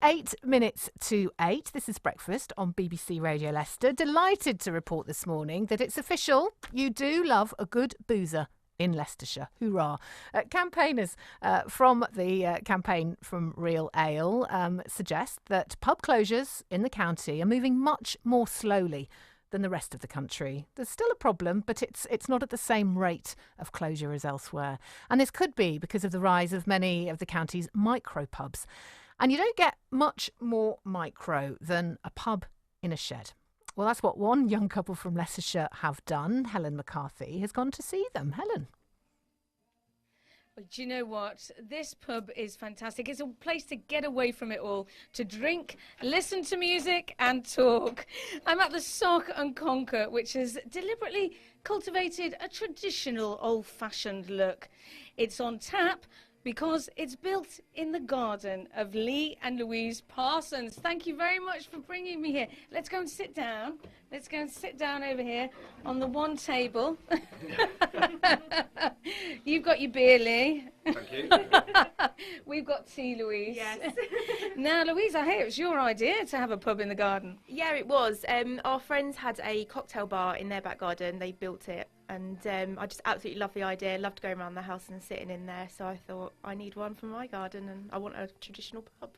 8 minutes to 8. This is Breakfast on BBC Radio Leicester. Delighted to report this morning that it's official. You do love a good boozer in Leicestershire. Hoorah. Campaigners from the campaign from Real Ale suggest that pub closures in the county are moving much more slowly than the rest of the country. There's still a problem, but it's not at the same rate of closure as elsewhere. And this could be because of the rise of many of the county's micro pubs. And you don't get much more micro than a pub in a shed. Well, that's what one young couple from Leicestershire have done. Helen McCarthey has gone to see them. Helen. Well, do you know what? This pub is fantastic. It's a place to get away from it all, to drink, listen to music and talk. I'm at the Sock and Conker, which has deliberately cultivated a traditional old-fashioned look. It's on tap because it's built in the garden of Lee and Louise Parsons. Thank you very much for bringing me here. Let's go and sit down. Let's go and sit down over here on the one table. You've got your beer, Lee. Thank you. We've got tea, Louise. Yes. Now, Louise, I hear it was your idea to have a pub in the garden. Yeah, it was. Our friends had a cocktail bar in their back garden. They built it, and I just absolutely love the idea. Loved going around the house and sitting in there. So I thought, I need one for my garden, and I want a traditional pub.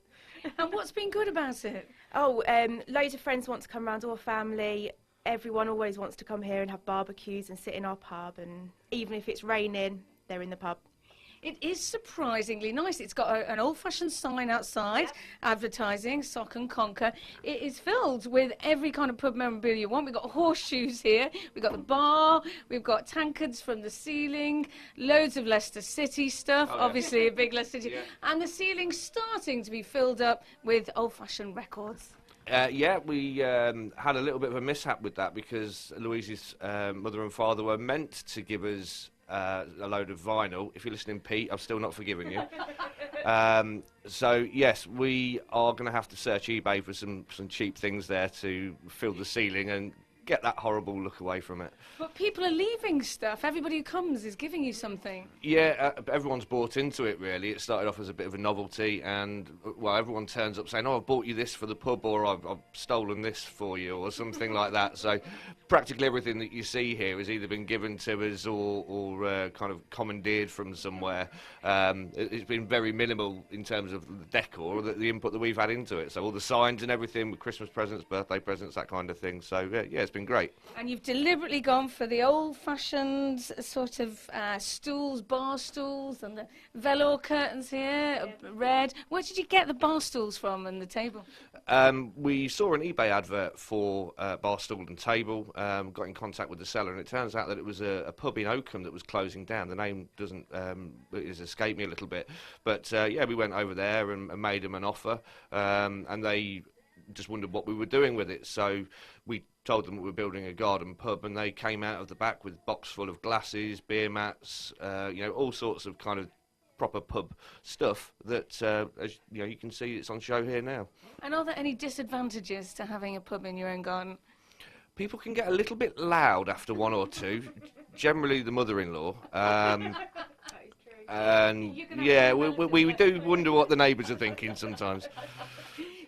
And what's been good about it? Oh, loads of friends want to come round, all family. Everyone always wants to come here and have barbecues and sit in our pub. And even if it's raining, they're in the pub. It is surprisingly nice. It's got an old-fashioned sign outside, advertising, Sock and Conker. It is filled with every kind of pub memorabilia you want. We've got horseshoes here, we've got the bar, we've got tankards from the ceiling, loads of Leicester City stuff, obviously a big Leicester City, and the ceiling's starting to be filled up with old-fashioned records. We had a little bit of a mishap with that because Louise's mother and father were meant to give us a load of vinyl. If you're listening, Pete, I'm still not forgiving you. So, yes, we are going to have to search eBay for some cheap things there to fill the ceiling and get that horrible look away from it. But people are leaving stuff. Everybody who comes is giving you something. Yeah, everyone's bought into it, really. It started off as a bit of a novelty, and, well, everyone turns up saying, oh, I've bought you this for the pub, or I've stolen this for you, or something like that. So practically everything that you see here has either been given to us or kind of commandeered from somewhere. It's been very minimal in terms of the decor, the input that we've had into it. So all the signs and everything, with Christmas presents, birthday presents, that kind of thing. So, yeah, it's been great. And you've deliberately gone for the old-fashioned sort of stools, bar stools, and the velour curtains here, red. Where did you get the bar stools from and the table? We saw an eBay advert for bar stool and table, got in contact with the seller, and it turns out that it was a pub in Oakham that was closing down. The name doesn't has escaped me a little bit. But, we went over there and made them an offer, and they just wondered what we were doing with it. So we told them we were building a garden pub, and they came out of the back with a box full of glasses, beer mats, all sorts of kind of proper pub stuff that, as you can see, it's on show here now. And are there any disadvantages to having a pub in your own garden? People can get a little bit loud after one or two, generally the mother-in-law. And yeah, we do wonder what the neighbours are thinking sometimes.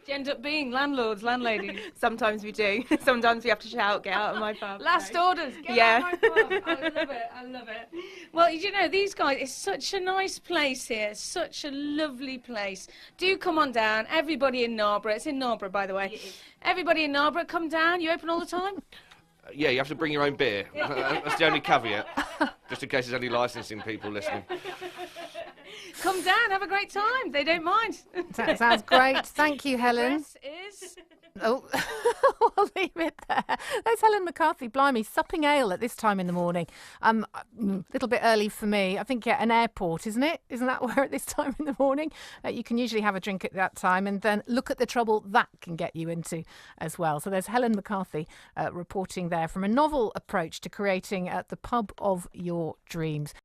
Do you end up being landlords, landladies? Sometimes we do. Sometimes we have to shout, get out of my pub. Last orders, get out of my pub. I love it. Well, these guys, it's such a nice place here, such a lovely place. Do come on down, everybody in Narborough. It's in Narborough, by the way. Everybody in Narborough, come down. You open all the time? Yeah, you have to bring your own beer. That's the only caveat, just in case there's any licensing people listening. Come down, have a great time. They don't mind. That sounds great. Thank you, Helen. This is... Oh, I'll leave it there. There's Helen McCarthey, blimey, supping ale at this time in the morning. A little bit early for me. I think, an airport, isn't it? Isn't that where at this time in the morning? You can usually have a drink at that time, and then look at the trouble that can get you into as well. So there's Helen McCarthey reporting there from a novel approach to creating the pub of your dreams.